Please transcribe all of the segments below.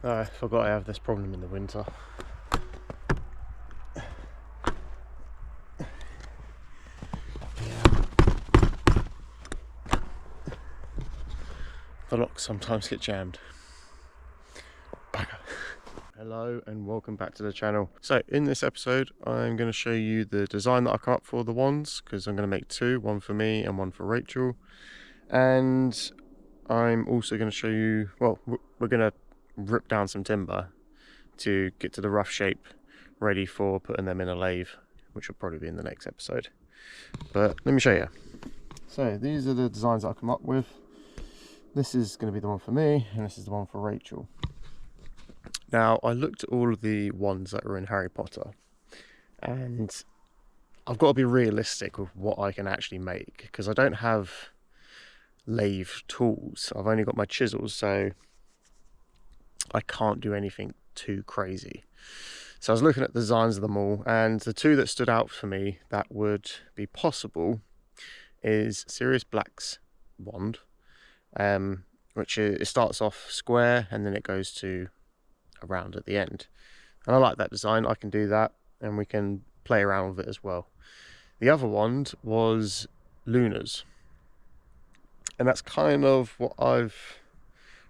I forgot I have this problem in the winter. The locks sometimes get jammed. Bugger. Hello and welcome back to the channel. So in this episode I'm going to show you the design that I come up for the wands, because I'm going to make two, one for me and one for Rachel. And I'm also going to show you, well, we're going to rip down some timber to get to the rough shape ready for putting them in a lathe, which will probably be in the next episode. But let me show you. So these are the designs that I come up with. This is going to be the one for me, and this is the one for Rachel. Now, I looked at all of the ones that are in Harry Potter, and I've got to be realistic with what I can actually make, because I don't have lathe tools. I've only got my chisels, so I can't do anything too crazy. So I was looking at the designs of them all, and the two that stood out for me that would be possible is Sirius Black's wand, which it starts off square and then it goes to a round at the end. And I like that design. I can do that, and we can play around with it as well. The other wand was Luna's, and that's kind of what I've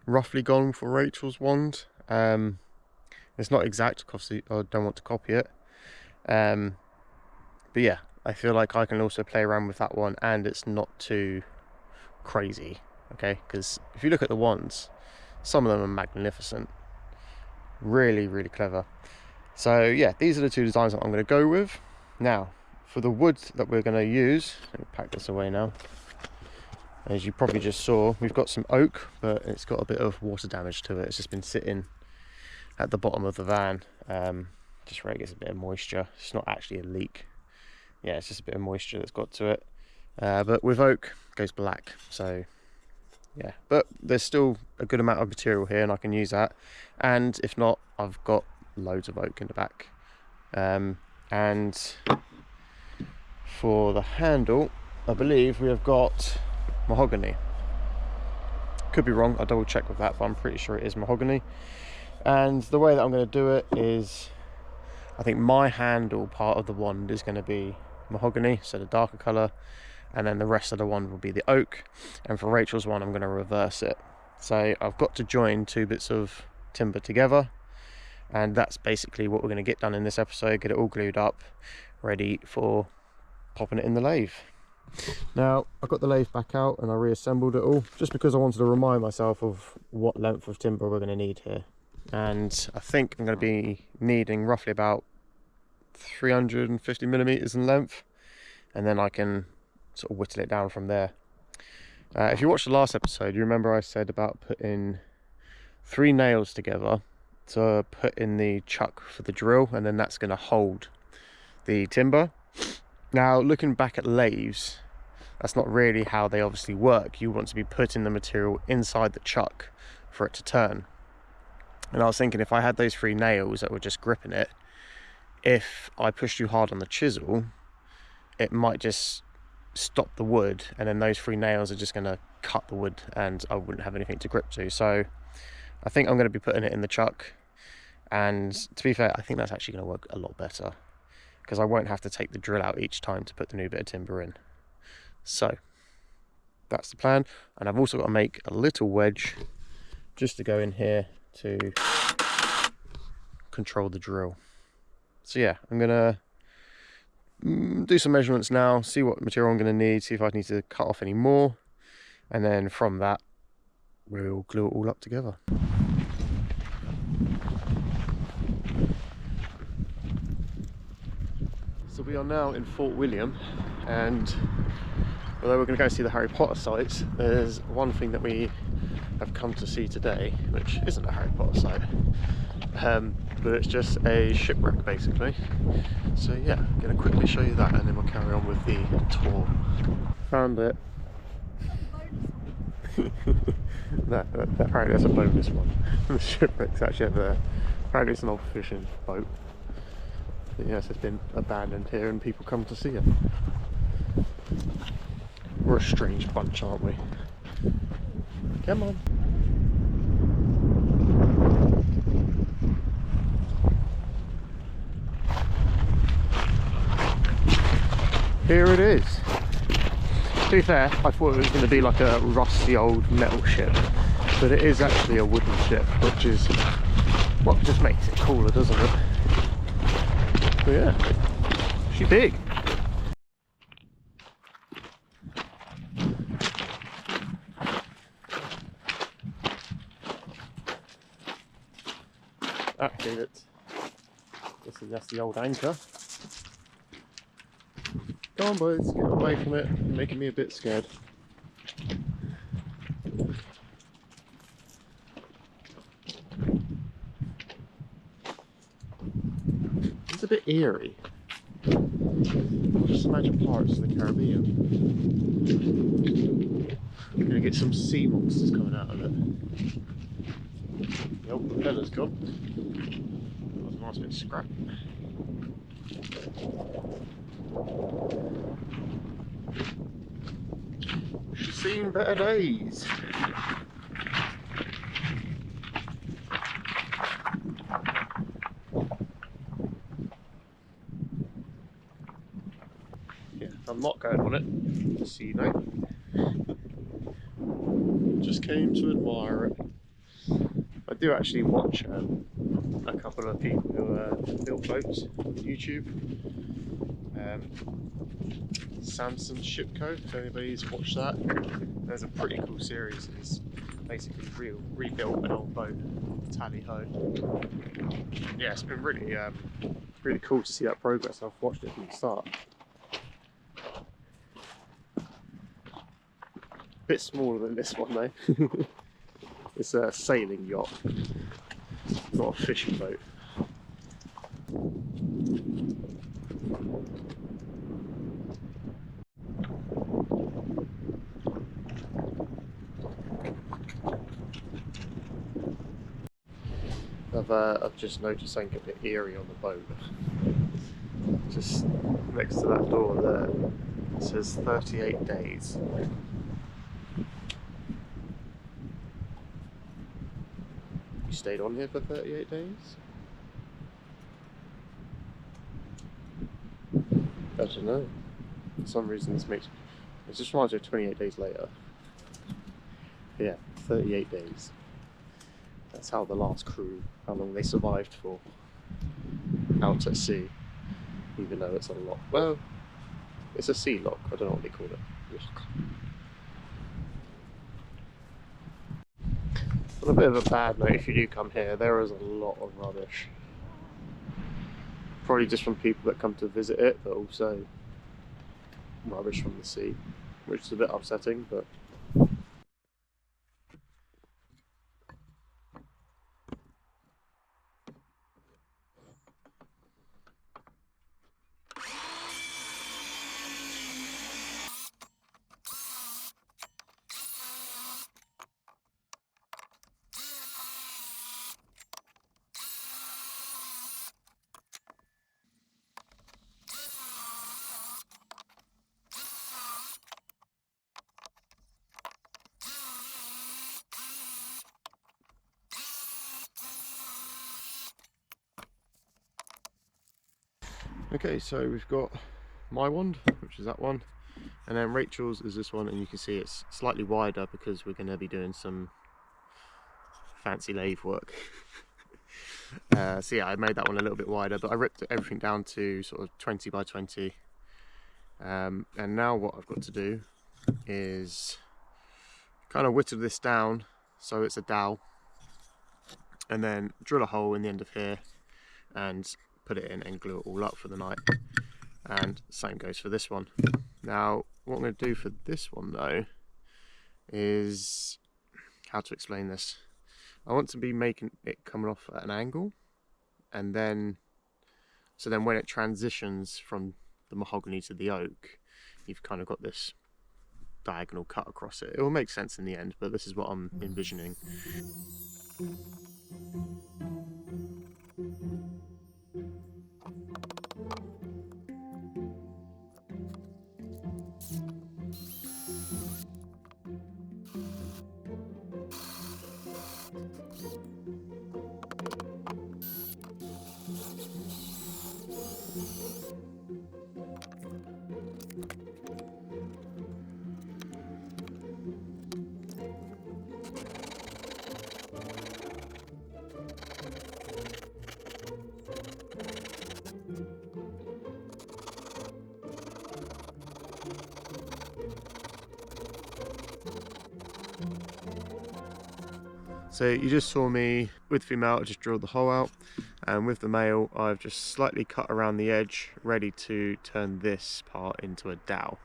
roughly gone for Rachel's wand. It's not exact because I don't want to copy it, but yeah, I feel like I can also play around with that one and it's not too crazy. Okay, because if you look at the wands, some of them are magnificent, really clever. So yeah, these are the two designs that I'm going to go with. Now for the wood that we're going to use, let me pack this away now. As you probably just saw, we've got some oak, but it's got a bit of water damage to it. It's just been sitting at the bottom of the van, just where it gets a bit of moisture. It's not actually a leak, yeah, it's just a bit of moisture that's got to it. But with oak, it goes black, so yeah, but there's still a good amount of material here and I can use that. And if not, I've got loads of oak in the back. And for the handle, I believe we have got mahogany. Could be wrong, I'll double check with that, but I'm pretty sure it is mahogany. And the way that I'm going to do it is, I think my handle part of the wand is going to be mahogany, so the darker colour, and then the rest of the wand will be the oak. And for Rachel's one, I'm going to reverse it. So I've got to join two bits of timber together, and that's basically what we're going to get done in this episode. Get it all glued up, ready for popping it in the lathe. Now I've got the lathe back out and I reassembled it all, just because I wanted to remind myself of what length of timber we're going to need here. And I think I'm going to be needing roughly about 350 millimeters in length, and then I can sort of whittle it down from there. If you watched the last episode, you remember I said about putting 3 nails together to put in the chuck for the drill, and then that's going to hold the timber. Now looking back at lathes, that's not really how they obviously work. You want to be putting the material inside the chuck for it to turn. And I was thinking, if I had those 3 nails that were just gripping it, if I push too hard on the chisel, it might just stop the wood, and then those 3 nails are just going to cut the wood and I wouldn't have anything to grip to. So I think I'm going to be putting it in the chuck, and to be fair, I think that's actually going to work a lot better, because I won't have to take the drill out each time to put the new bit of timber in. So that's the plan. And I've also got to make a little wedge just to go in here to control the drill. So yeah, I'm gonna do some measurements now, see what material I'm going to need, see if I need to cut off any more, and then from that we'll glue it all up together. So we are now in Fort William, and although we're going to go see the Harry Potter sites, there's one thing that we have come to see today which isn't a Harry Potter site, but it's just a shipwreck basically. So yeah, I'm going to quickly show you that and then we'll carry on with the tour. Found it. Apparently that's a bonus one. The shipwreck's actually there. Apparently it's an old fishing boat. But yes, it's been abandoned here and people come to see it. We're a strange bunch, aren't we? Come on. Here it is. To be fair, I thought it was going to be like a rusty old metal ship, but it is actually a wooden ship, which is what just makes it cooler, doesn't it? But yeah, she's big. Actually, that's the old anchor. Come on, boys, get away from it. You're making me a bit scared. It's a bit eerie. Just imagine Pirates of the Caribbean. You're gonna get some sea monsters coming out of it. The old propeller's gone. That was a nice bit of scrap. She's seen better days. Yeah, I'm not going on it, just so you know. Just came to admire it. I do actually watch a couple of people who build boats on YouTube. Samson Shipco, if anybody's watched that. There's a pretty cool series. It's basically rebuilt an old boat, tally ho. Yeah, it's been really really cool to see that progress. I've watched it from the start. Bit smaller than this one though. It's a sailing yacht, not a fishing boat. I've just noticed something a bit eerie on the boat. Just next to that door there, it says 38 days. You stayed on here for 38 days? I don't know. For some reason it just reminds me of 28 days later. Yeah, 38 days. That's how the last crew, how long they survived for out at sea, even though it's a lock. Well, it's a sea lock, I don't know what they call it. On a bit of a bad note, if you do come here, there is a lot of rubbish. Probably just from people that come to visit it, but also rubbish from the sea, which is a bit upsetting, but okay, so we've got my wand, which is that one, and then Rachel's is this one, and you can see it's slightly wider because we're going to be doing some fancy lathe work. So yeah, I made that one a little bit wider, but I ripped everything down to sort of 20 by 20. And now what I've got to do is kind of whittle this down so it's a dowel, and then drill a hole in the end of here and put it in and glue it all up for the night. And same goes for this one. Now what I'm going to do for this one though is, how to explain this, I want to be making it coming off at an angle, and then so then when it transitions from the mahogany to the oak, you've kind of got this diagonal cut across it. It will make sense in the end, but this is what I'm envisioning. So you just saw me with female, I just drilled the hole out, and with the male I've just slightly cut around the edge, ready to turn this part into a dowel,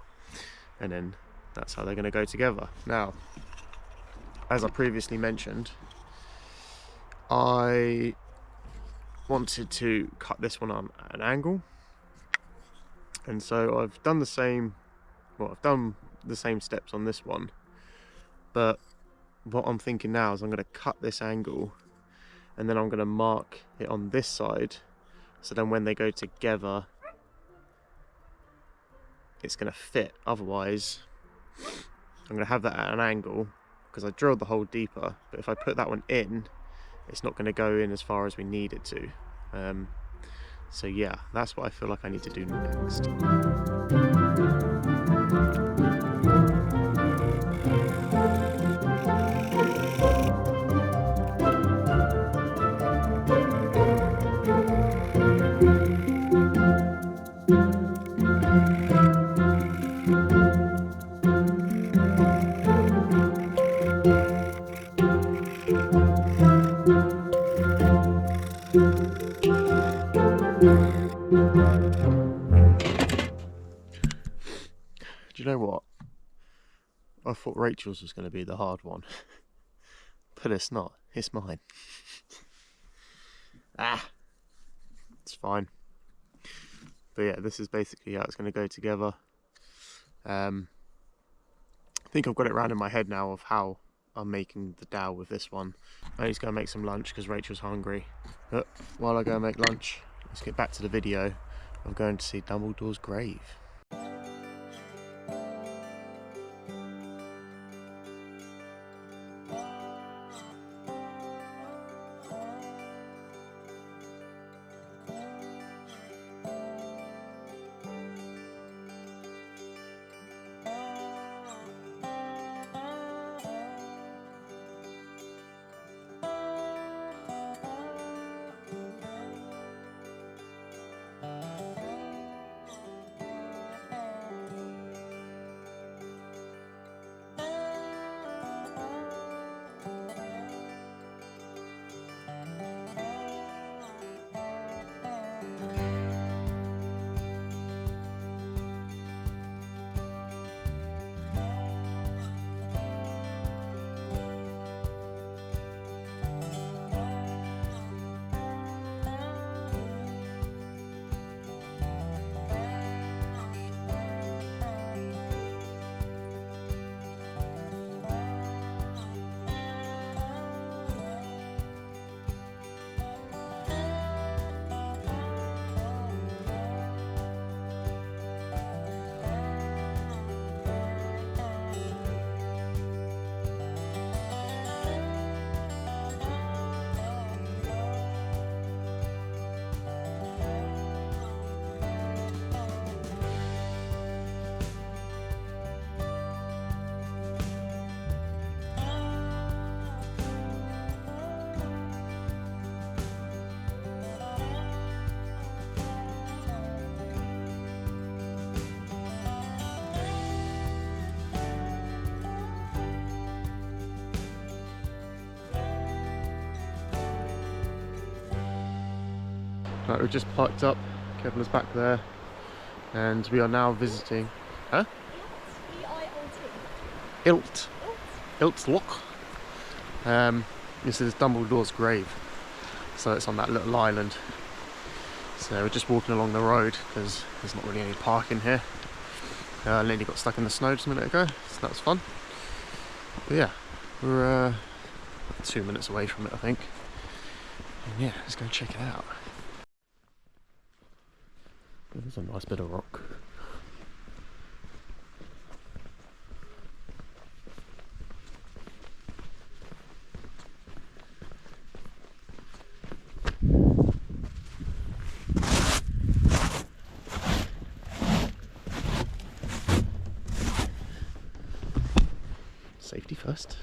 and then that's how they're going to go together. Now, as I previously mentioned, I wanted to cut this one on an angle, and so I've done the same, well, I've done the same steps on this one, but what I'm thinking now is I'm going to cut this angle and then I'm going to mark it on this side, so then when they go together it's going to fit. Otherwise I'm going to have that at an angle because I drilled the hole deeper, but if I put that one in, it's not going to go in as far as we need it to. So yeah, that's what I feel like I need to do next. Do you know what? I thought Rachel's was going to be the hard one, but it's not. It's mine. It's fine. But yeah, this is basically how it's going to go together. I think I've got it round in my head now of how I'm making the dowel with this one. I need to go make some lunch because Rachel's hungry. But while I go and make lunch, let's get back to the video of going to see Dumbledore's grave. Right, we've just parked up, Kevin is back there, and we are now visiting, Ilt Loch. This is Dumbledore's grave, so it's on that little island. So we're just walking along the road because there's not really any parking here. Lily got stuck in the snow just a minute ago, so that was fun. But yeah, we're 2 minutes away from it, I think. And yeah, let's go check it out. There's a nice bit of rock. Safety first.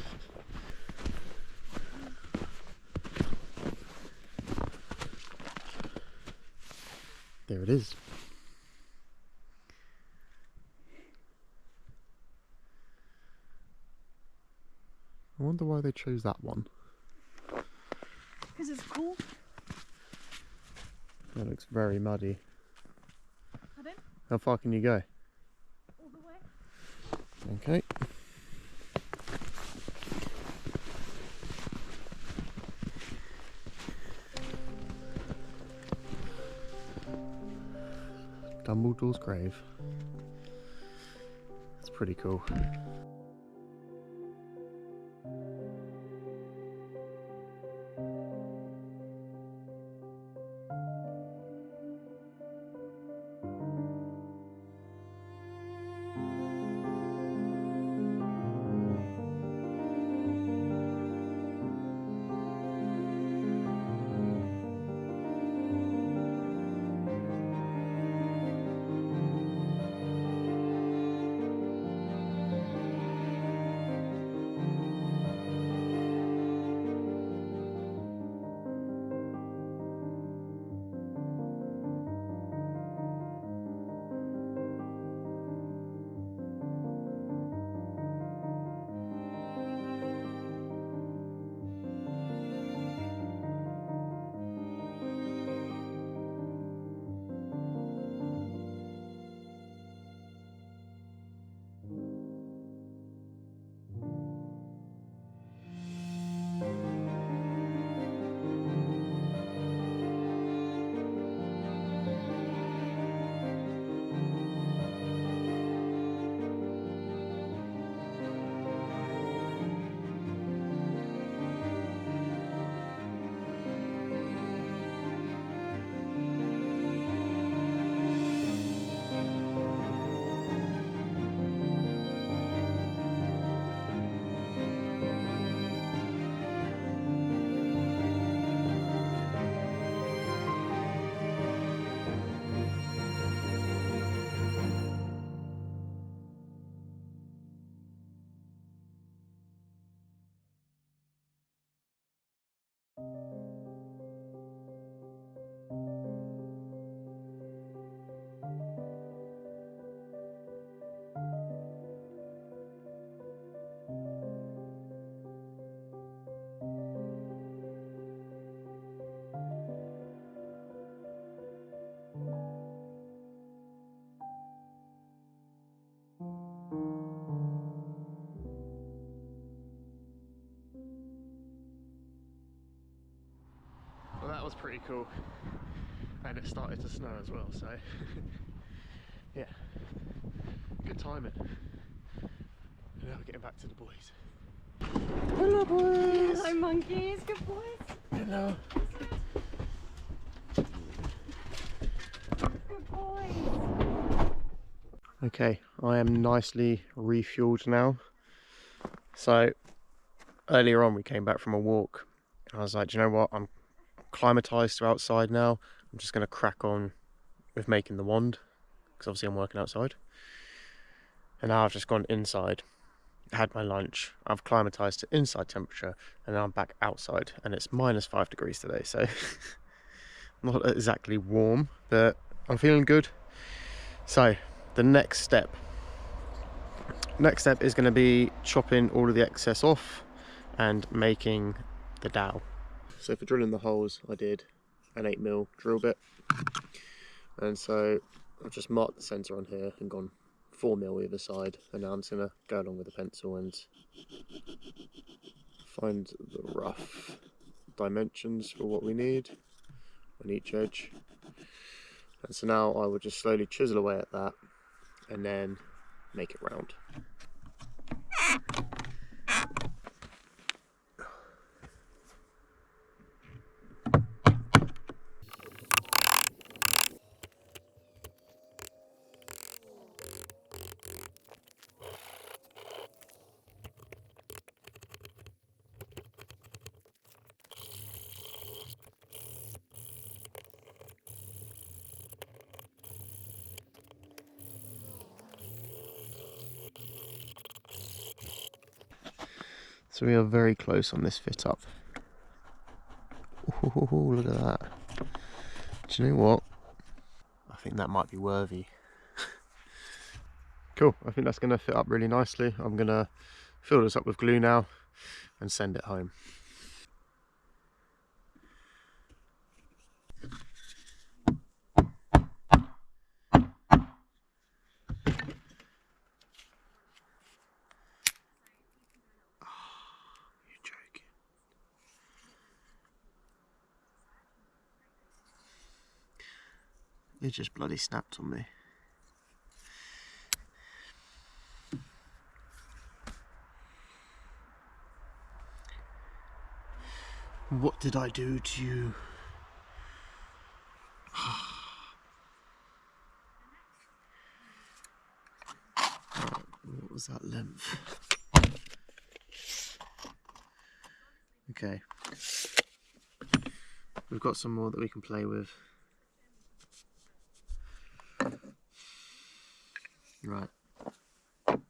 There it is. I wonder why they chose that one. Because it's cool. That looks very muddy. Pardon? How far can you go? All the way. Okay. Dumbledore's grave. That's pretty cool. Well, that was pretty cool, and it started to snow as well, so yeah, good timing. And now we're getting back to the boys. Hello boys! Hello monkeys, good boys. Hello. Good boys. Okay, I am nicely refueled now. So earlier on we came back from a walk. I was like, do you know what? I'm acclimatized to outside now. I'm just going to crack on with making the wand, because obviously I'm working outside. And now I've just gone inside, had my lunch, I've acclimatized to inside temperature, and now I'm back outside, and it's -5 degrees today, so not exactly warm, but I'm feeling good. So the next step is going to be chopping all of the excess off and making the dowel. So for drilling the holes, I did an 8mm drill bit, and so I've just marked the centre on here and gone 4mm either side, and now I'm just going to go along with the pencil and find the rough dimensions for what we need on each edge. And so now I will just slowly chisel away at that and then make it round. So we are very close on this fit up. Ooh, look at that. Do you know what? I think that might be worthy. Cool, I think that's going to fit up really nicely. I'm going to fill this up with glue now and send it home. You're joking. It just bloody snapped on me. What did I do to you? What was that length? Okay. We've got some more that we can play with. Right.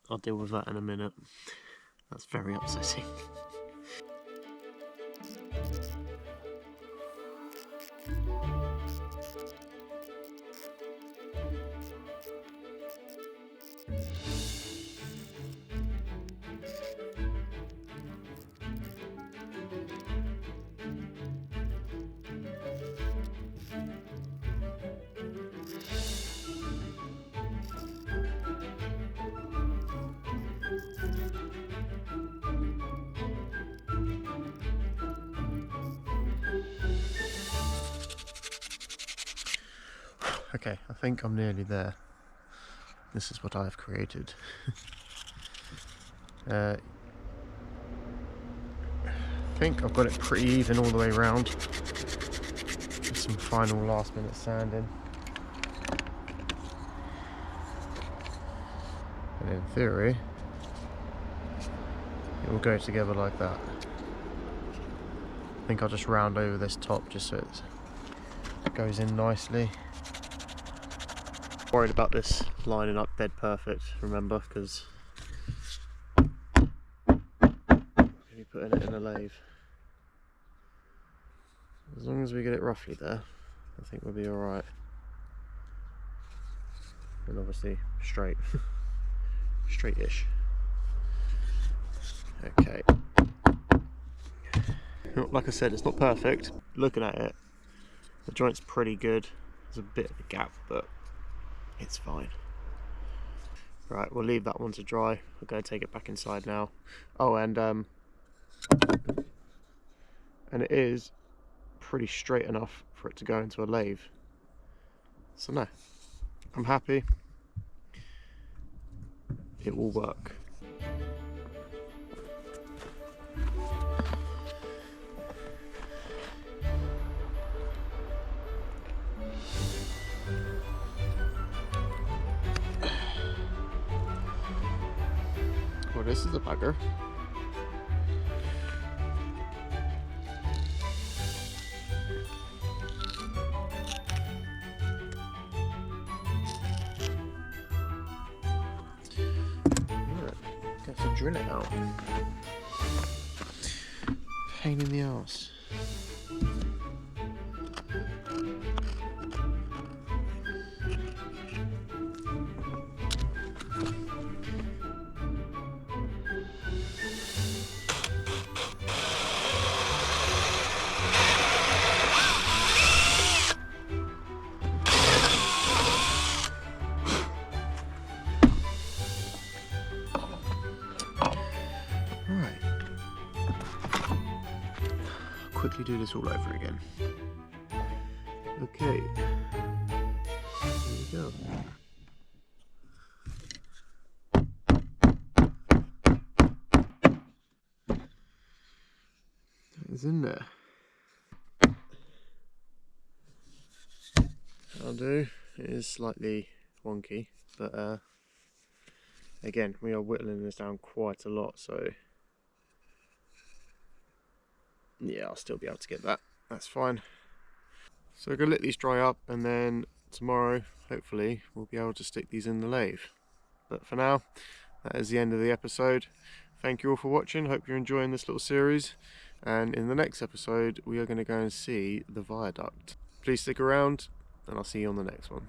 I'll deal with that in a minute. That's very upsetting. Okay, I think I'm nearly there. This is what I've created. I think I've got it pretty even all the way around. Just some final last minute sanding. And in theory, it will go together like that. I think I'll just round over this top just so it goes in nicely. Worried about this lining up dead perfect, remember, because I'm going to be putting it in a lathe. As long as we get it roughly there, I think we'll be alright. And obviously straight. Straight-ish. Okay. Like I said, it's not perfect. Looking at it, the joint's pretty good. There's a bit of a gap, but it's fine. Right, we'll leave that one to dry. We're going to take it back inside now. Oh, and it is pretty straight enough for it to go into a lathe. So no, I'm happy. It will work. Well, this is a bugger. Right, got to drill it out. Pain in the arse. Quickly do this all over again. Okay, here we go. It's in there. I'll do. It is slightly wonky, but again, we are whittling this down quite a lot, so yeah, I'll still be able to get that. That's fine. So we're going to let these dry up, and then tomorrow, hopefully, we'll be able to stick these in the lathe. But for now, that is the end of the episode. Thank you all for watching. Hope you're enjoying this little series. And in the next episode, we are going to go and see the viaduct. Please stick around, and I'll see you on the next one.